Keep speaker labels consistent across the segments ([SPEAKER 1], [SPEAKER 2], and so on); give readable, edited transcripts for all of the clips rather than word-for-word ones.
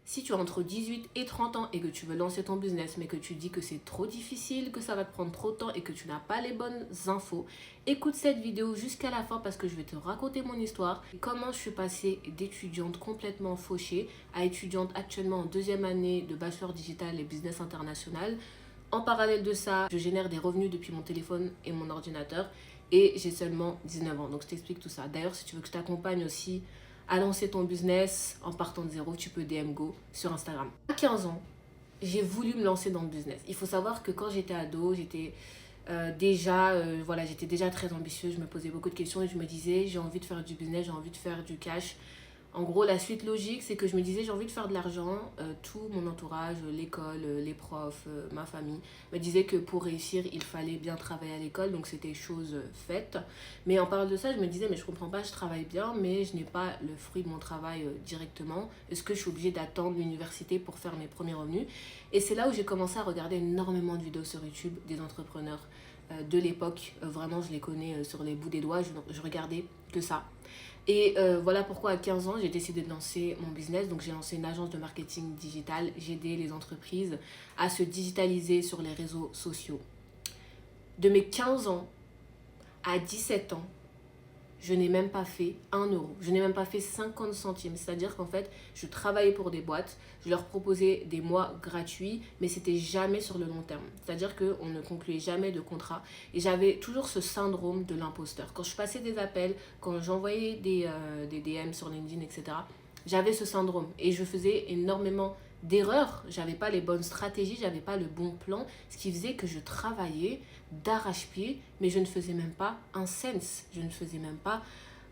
[SPEAKER 1] Si tu as entre 18 et 30 ans et que tu veux lancer ton business, mais que tu dis que c'est trop difficile, que ça va te prendre trop de temps et que tu n'as pas les bonnes infos, écoute cette vidéo jusqu'à la fin parce que je vais te raconter mon histoire. Comment je suis passée d'étudiante complètement fauchée à étudiante actuellement en deuxième année de bachelor digital et business international. En parallèle de ça, je génère des revenus depuis mon téléphone et mon ordinateur et j'ai seulement 19 ans. Donc je t'explique tout ça. D'ailleurs, si tu veux que je t'accompagne aussi à lancer ton business en partant de zéro, tu peux DM Go sur Instagram. À 15 ans, j'ai voulu me lancer dans le business. Il faut savoir que quand j'étais ado, j'étais j'étais déjà très ambitieuse. Je me posais beaucoup de questions et je me disais, j'ai envie de faire du business, j'ai envie de faire du cash. En gros, la suite logique, c'est que je me disais, j'ai envie de faire de l'argent. Tout mon entourage, l'école, les profs, ma famille, me disaient que pour réussir, il fallait bien travailler à l'école. Donc, c'était chose faite. Mais en parlant de ça, je me disais, mais je comprends pas, je travaille bien, mais je n'ai pas le fruit de mon travail directement. Est-ce que je suis obligée d'attendre l'université pour faire mes premiers revenus? Et c'est là où j'ai commencé à regarder énormément de vidéos sur YouTube des entrepreneurs de l'époque. Vraiment, je les connais sur les bouts des doigts. Je regardais que ça. Et voilà pourquoi à 15 ans, j'ai décidé de lancer mon business. Donc j'ai lancé une agence de marketing digital. J'ai aidé les entreprises à se digitaliser sur les réseaux sociaux. De mes 15 ans à 17 ans, je n'ai même pas fait 1 euro. Je n'ai même pas fait 50 centimes. C'est-à-dire qu'en fait, je travaillais pour des boîtes. Je leur proposais des mois gratuits, mais c'était jamais sur le long terme. C'est-à-dire qu'on ne concluait jamais de contrat. Et j'avais toujours ce syndrome de l'imposteur. Quand je passais des appels, quand j'envoyais des DM sur LinkedIn, etc., j'avais ce syndrome. Et je faisais énormément d'erreurs. J'avais pas les bonnes stratégies, j'avais pas le bon plan. Ce qui faisait que je travaillais d'arrache-pied, mais je ne faisais même pas un cent, je ne faisais même pas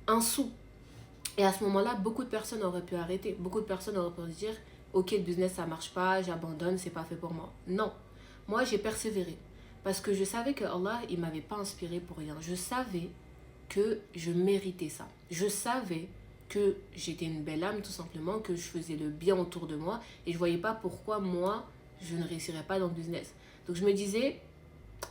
[SPEAKER 1] un sou. Et à ce moment-là, beaucoup de personnes auraient pu arrêter. Beaucoup de personnes auraient pu dire, ok, le business, ça marche pas, j'abandonne, c'est pas fait pour moi. Non, moi, j'ai persévéré. Parce que je savais que Allah, il m'avait pas inspiré pour rien. Je savais que je méritais ça. Je savais que j'étais une belle âme, tout simplement, que je faisais le bien autour de moi. Et je voyais pas pourquoi moi, je ne réussirais pas dans le business. Donc je me disais,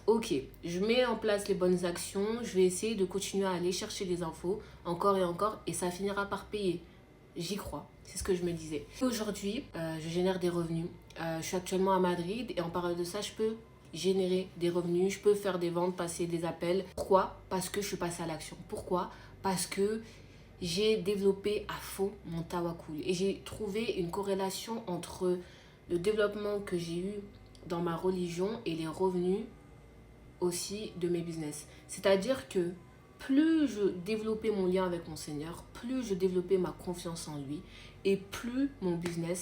[SPEAKER 1] ok, je mets en place les bonnes actions, je vais essayer de continuer à aller chercher les infos encore et ça finira par payer. J'y crois, c'est ce que je me disais. Aujourd'hui, je génère des revenus. Je suis actuellement à Madrid et en parlant de ça, je peux générer des revenus, je peux faire des ventes, passer des appels. Pourquoi? Parce que je suis passée à l'action. Pourquoi? Parce que j'ai développé à fond mon tawakkul et j'ai trouvé une corrélation entre le développement que j'ai eu dans ma religion et les revenus aussi de mes business. C'est-à-dire que plus je développais mon lien avec mon Seigneur, plus je développais ma confiance en lui et plus mon business